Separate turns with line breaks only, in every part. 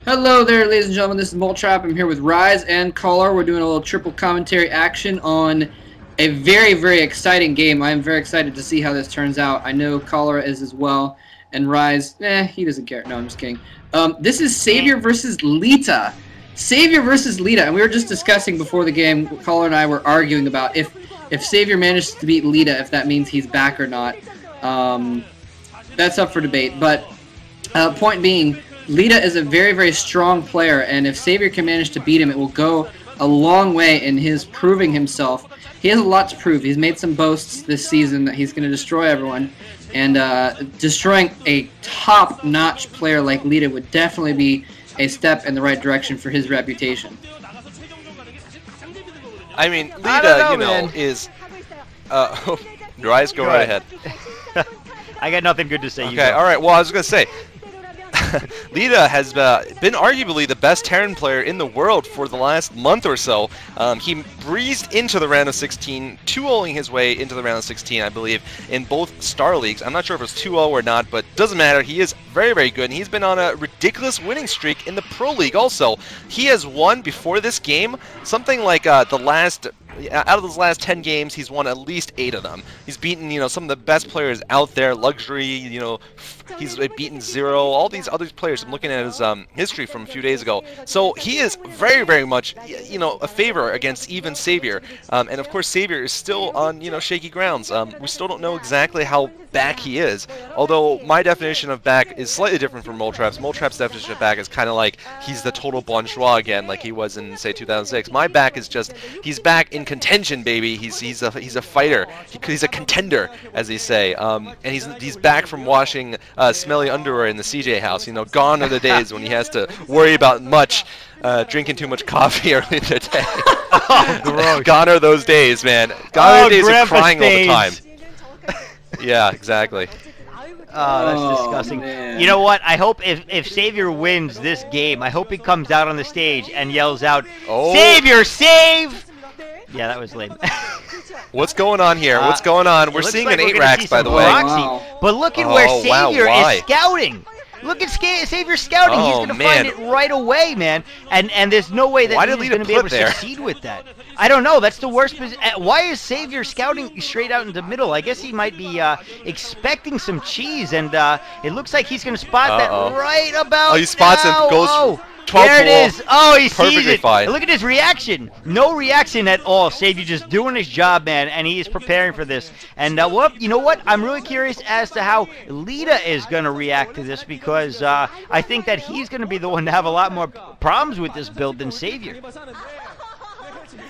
Hello there, ladies and gentlemen. This is Moltrap. I'm here with Rise and Caller. We're doing a little triple commentary action on a very, very exciting game. I am very excited to see how this turns out. I know Caller is as well, and Rise, he doesn't care. No, I'm just kidding. This is Savior versus Leta. Savior versus Leta, and we were just discussing before the game. Caller and I were arguing about if Savior manages to beat Leta, if that means he's back or not. That's up for debate. But point being, Leta is a very, very strong player, and if Savior can manage to beat him, it will go a long way in his proving himself. He has a lot to prove. He's made some boasts this season that he's going to destroy everyone, and destroying a top-notch player like Leta would definitely be a step in the right direction for his reputation.
I mean, Leta, is... Rise, go right ahead.
I got nothing good to say.
Okay, all right. Well, I was going to say, Leta has been arguably the best Terran player in the world for the last month or so. He breezed into the round of 16, 2-0ing his way into the round of 16, I believe, in both Star Leagues. I'm not sure if it's 2-0 or not, but doesn't matter. He is very, very good, and he's been on a ridiculous winning streak in the Pro League also. He has won, before this game, something like out of those last 10 games, he's won at least 8 of them. He's beaten, some of the best players out there, Luxury, he's beaten Zero, all these other players. I'm looking at his history from a few days ago. So he is very, very much, a favor against even Savior. And of course, Savior is still on, shaky grounds. We still don't know exactly how back he is. Although my definition of back is slightly different from Moltrap's. Moltrap's definition of back is kind of like he's the total bourgeois again, like he was in, say, 2006. My back is just he's back in contention, baby. He's a fighter. He's a contender, as they say. And he's back from washing smelly underwear in the CJ house. Gone are the days when he has to worry about drinking too much coffee early in the day.
Oh, gross.
Gone are those days, man. Gone are the days of crying
stays.
all the time. Yeah, exactly.
Oh, that's disgusting. Man. You know what? I hope if Savior wins this game, I hope he comes out on the stage and yells out, "Savior, save!" Yeah, that was lame.
What's going on here? What's going on? We're seeing an 8-racks, by the way.
Wow.
But look at where Savior is scouting. Look at Savior scouting. He's going to find it right away, man. And there's no way that he's going to be able to succeed with that. I don't know. That's the worst position. Why is Savior scouting straight out into the middle? I guess he might be expecting some cheese, and it looks like he's going to spot that right about now.
He spots him, goes 12
there it is. Oh, he sees it.
Fine.
Look at his reaction. No reaction at all. Savior just doing his job, man, and he is preparing for this. And you know what? I'm really curious as to how Leta is going to react to this, because I think that he's going to be the one to have a lot more problems with this build than Savior.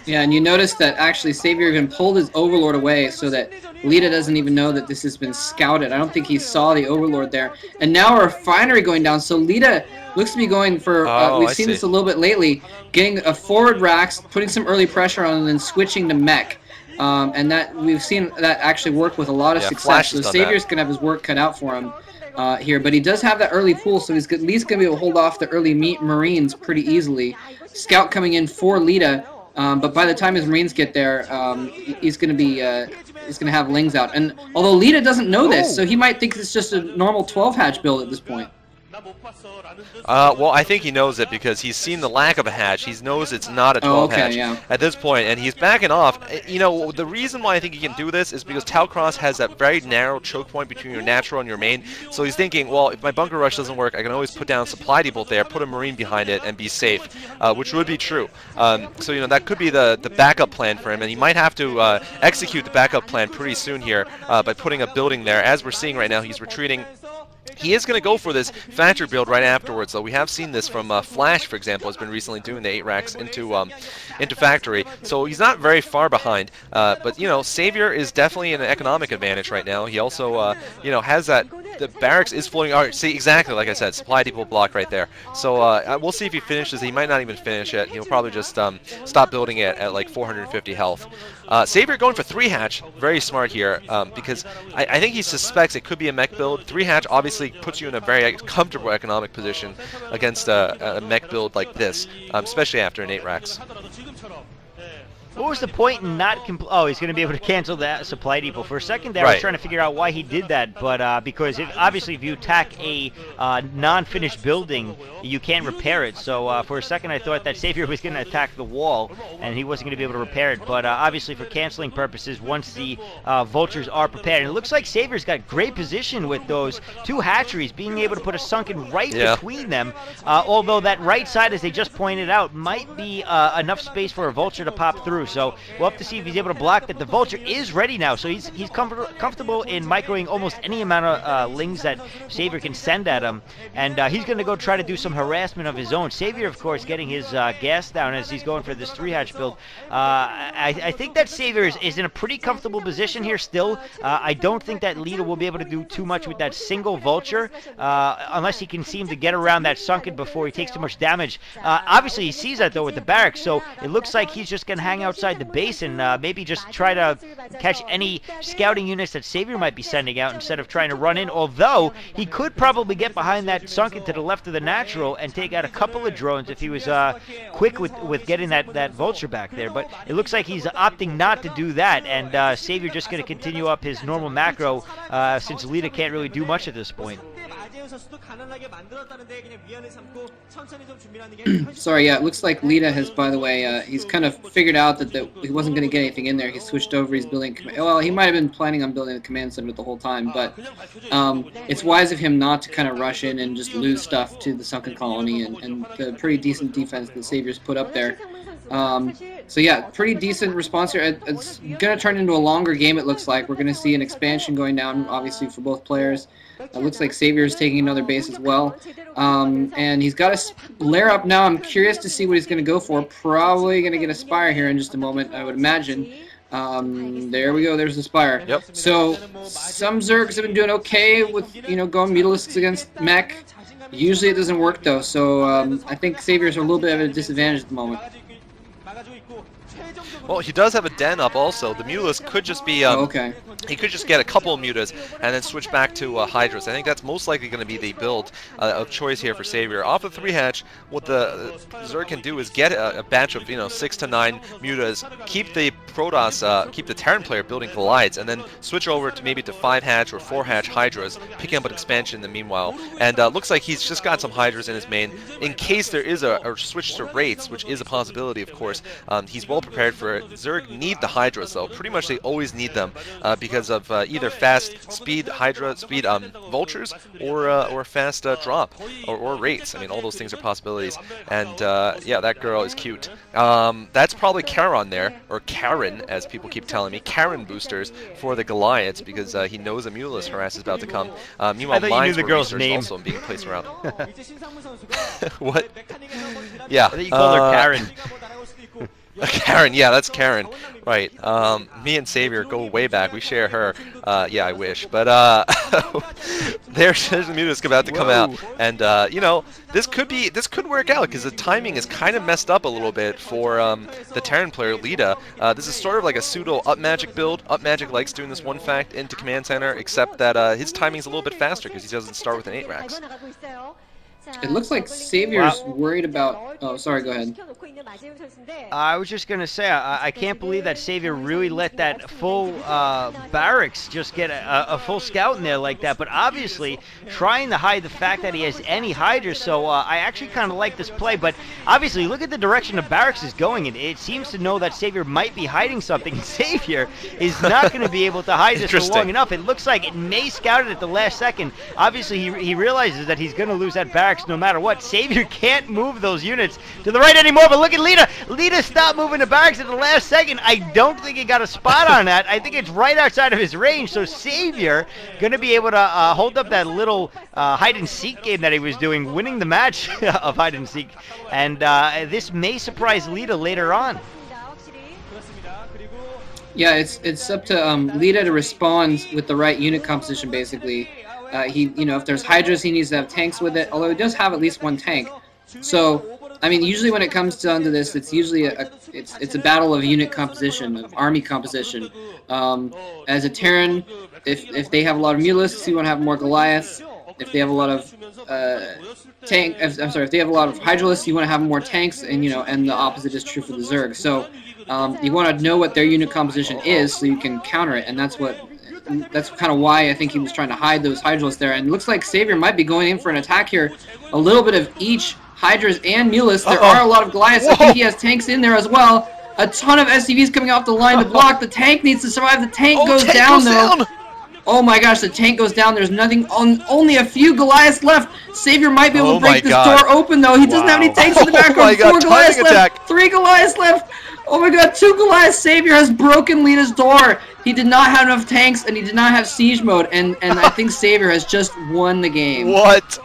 Yeah, and you notice that actually Savior even pulled his Overlord away so that Leta doesn't even know that this has been scouted. I don't think he saw the Overlord there. And now our refinery going down, so Leta looks to be going for, we've seen this a little bit lately, getting a forward racks, putting some early pressure on, and then switching to mech. And that we've seen that actually work with a lot of success. So Savior's going to have his work cut out for him here. But he does have that early pool, so he's at least going to be able to hold off the early Marines pretty easily. Scout coming in for Leta. But by the time his Marines get there, he's going to be he's going to have Lings out. And although Leta doesn't know this, so he might think it's just a normal 12-hatch build at this point.
Well, I think he knows it because he's seen the lack of a hatch. He knows it's not a 12-hatch at this point, and he's backing off. The reason why I think he can do this is because Talcross has that very narrow choke point between your natural and your main. So he's thinking, well, if my bunker rush doesn't work, I can always put down supply depot there, put a Marine behind it, and be safe, which would be true. So that could be the backup plan for him, and he might have to execute the backup plan pretty soon here by putting a building there. As we're seeing right now, he's retreating. He is going to go for this factory build right afterwards, though. We have seen this from Flash, for example, has been recently doing the 8-racks into factory. So he's not very far behind. But, Savior is definitely an economic advantage right now. He also, has that... The barracks is floating. All right, see, exactly like I said, supply depot block right there. So we'll see if he finishes. He might not even finish it. He'll probably just stop building it at like 450 health. Savior going for 3-hatch. Very smart here because I think he suspects it could be a mech build. 3-hatch obviously puts you in a very comfortable economic position against a mech build like this, especially after an 8-racks.
What was the point in not oh, he's going to be able to cancel that supply depot. For a second there, I was trying to figure out why he did that, but because obviously if you attack a non-finished building, you can't repair it. So for a second I thought that Savior was going to attack the wall, and he wasn't going to be able to repair it. But obviously for canceling purposes, once the vultures are prepared, and it looks like Savior's got great position with those two hatcheries, being able to put a sunken right between them, although that right side, as they just pointed out, might be enough space for a vulture to pop through. So we'll have to see if he's able to block that. The vulture is ready now, so he's comfortable in microing almost any amount of lings that Savior can send at him, and he's going to go try to do some harassment of his own. Savior, of course, getting his gas down as he's going for this 3-hatch build. I think that Savior is in a pretty comfortable position here still. I don't think that Leta will be able to do too much with that single vulture, unless he can seem to get around that sunken before he takes too much damage. Obviously, he sees that, though, with the barracks, so it looks like he's just going to hang outside the base and maybe just try to catch any scouting units that Savior might be sending out instead of trying to run in, although he could probably get behind that sunken to the left of the natural and take out a couple of drones if he was quick with getting that vulture back there. But it looks like he's opting not to do that, and Savior just going to continue up his normal macro since Leta can't really do much at this point.
Sorry, yeah, it looks like Leta has, by the way, he's kind of figured out that he wasn't going to get anything in there. He switched over, he's building, well, he might have been planning on building a command center the whole time, but it's wise of him not to kind of rush in and just lose stuff to the sunken colony and the pretty decent defense that Savior's put up there. So yeah, pretty decent response here. It's going to turn into a longer game, it looks like. We're going to see an expansion going down, obviously, for both players. It looks like Savior is taking another base as well. And he's got a lair up now. I'm curious to see what he's going to go for. Probably going to get a Spire here in just a moment, I would imagine. There we go. There's the Spire.
Yep.
So some Zergs have been doing okay with, going Mutalisks against Mech. Usually it doesn't work, though. So I think Savior's a little bit of a disadvantage at the moment.
Well, he does have a den up also. The Mutalisk could just be,
okay.
He could just get a couple of Mutas and then switch back to Hydras. I think that's most likely going to be the build of choice here for Savior. Off the 3-hatch, what the Zerg can do is get a batch of 6 to 9 Mutas, keep the Protoss, keep the Terran player building Goliaths, and then switch over to maybe to 5-hatch or 4-hatch Hydras, picking up an expansion in the meanwhile. And looks like he's just got some Hydras in his main in case there is a switch to Wraiths, which is a possibility, of course. He's well prepared for it. Zerg need the Hydras, though. Pretty much they always need them because of either fast speed Hydra, speed vultures, or fast drop, or Wraiths. I mean, all those things are possibilities. And yeah, that girl is cute. That's probably Charon there, or Karen, as people keep telling me. Karen boosters for the Goliaths because he knows a Mutalisk harass is about to come. Meanwhile,
I thought you knew the girl's name.
Also being placed around. What? Yeah.
I thought you called her Karen.
Karen, yeah, that's Karen. Right. Me and Savior go way back. We share her. Yeah, I wish. But there's the Mutalisk about to come out. And, this could work out because the timing is kind of messed up a little bit for the Terran player, Leta. This is sort of like a pseudo up magic build. Up magic likes doing this one fact into Command Center, except that his timing's a little bit faster because he doesn't start with an 8 racks.
It looks like Savior's worried about... Oh, sorry, go ahead.
I was just going to say, I can't believe that Savior really let that full barracks just get a full scout in there like that. But obviously, trying to hide the fact that he has any Hydras, so I actually kind of like this play. But obviously, look at the direction the barracks is going in. It seems to know that Savior might be hiding something. Savior is not going to be able to hide this for long enough. It looks like it may scout it at the last second. Obviously, he realizes that he's going to lose that barracks no matter what. Savior can't move those units to the right anymore, but look at Leta. Leta stopped moving the barracks at the last second. I don't think he got a spot on that. I think it's right outside of his range, so Savior going to be able to hold up that little hide-and-seek game that he was doing, winning the match of hide-and-seek, and this may surprise Leta later on.
Yeah, it's up to Leta to respond with the right unit composition, basically. If there's Hydras, he needs to have tanks with it, although he does have at least one tank. So, I mean, usually when it comes down to this, it's usually it's a battle of unit composition, of army composition. As a Terran, if they have a lot of Mutalisks, you want to have more Goliaths. if they have a lot of if they have a lot of Hydralisks, you want to have more tanks, and and the opposite is true for the Zerg. So you want to know what their unit composition is so you can counter it, and that's kind of why I think he was trying to hide those Hydralisks there. And it looks like Savior might be going in for an attack here. A little bit of each Hydras and Mulis. There are a lot of Goliaths. I think he has tanks in there as well. A ton of SCVs coming off the line to block. The tank needs to survive. The tank goes down, though. Oh my gosh, the tank goes down. There's nothing only a few Goliaths left. Savior might be able to break this door open, though. He doesn't have any tanks in the background. 4 Goliaths left. 3 Goliaths left. Oh my god, 2 Goliaths. Savior has broken Leta's door. He did not have enough tanks, and he did not have siege mode, and I think Savior has just won the game.
What?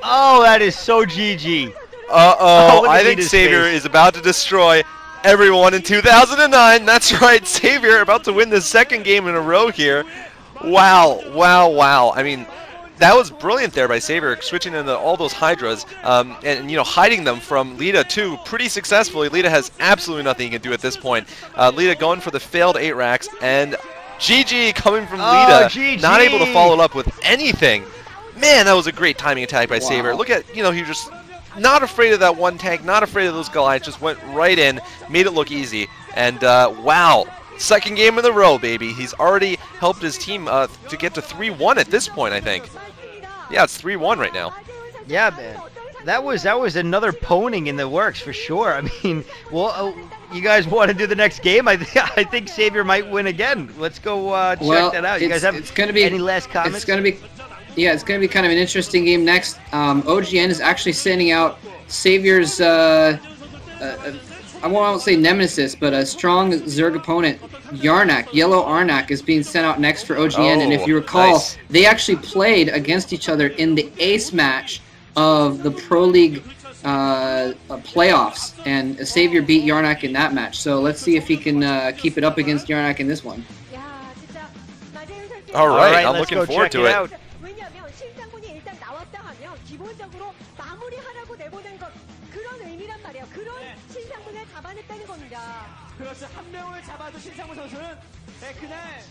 Oh, that is so GG.
Uh-oh, I think Savior is about to destroy everyone in 2009. That's right, Savior about to win the 2nd game in a row here. Wow, wow, wow. I mean, that was brilliant there by Savior, switching into all those Hydras and hiding them from Leta too pretty successfully. Leta has absolutely nothing he can do at this point. Leta going for the failed 8 racks, and GG coming from Leta,
GG.
Not able to follow up with anything. Man, that was a great timing attack by Savior. Look at, he just not afraid of that one tank, not afraid of those Goliaths, just went right in, made it look easy, and wow. 2nd game in a row, baby. He's already helped his team to get to 3-1 at this point, I think. Yeah, it's 3-1 right now.
Yeah, man. That was another poning in the works for sure. I mean, well, you guys want to do the next game? I think Savior might win again. Let's go check that out. You guys have any last comments?
It's going to be kind of an interesting game next. OGN is actually sending out Savior's I won't say nemesis, but a strong Zerg opponent, Yarnak, Yellow Arnak, is being sent out next for OGN. And if you recall, they actually played against each other in the ace match of the Pro League playoffs, and Savior beat Yarnak in that match. So let's see if he can keep it up against Yarnak in this one.
All right, I'm looking forward to it.
그렇죠. 한 명을 잡아도 신상무 선수는 그날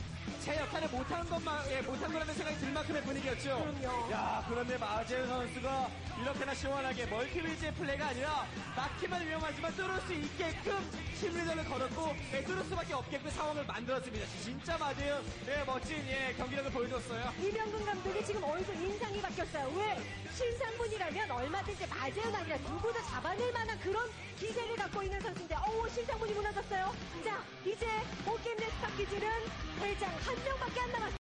제 역할을 못한 거라는 생각이 들 만큼의 분위기였죠. 그럼요. 야, 그런데 마재현 선수가 이렇게나 시원하게 멀티빌즈의 플레이가 아니라 막히면 위험하지만 뚫을 수 있게끔 심리전을 걸었고 뚫을 수밖에 없게끔 상황을 만들었습니다. 진짜 마재현 멋진 경기력을 보여줬어요. 이병근 감독이 지금 얼굴 인상이 바뀌었어요. 왜? 신상문이라면 얼마든지 마재현 아니라 누구도 잡아낼 만한 그런 기세를 갖고 있는 선수인데 신상문이 무너졌어요. 자, 이제 5게임 넥스트 기지는 대장 한 명밖에 안 남았어요.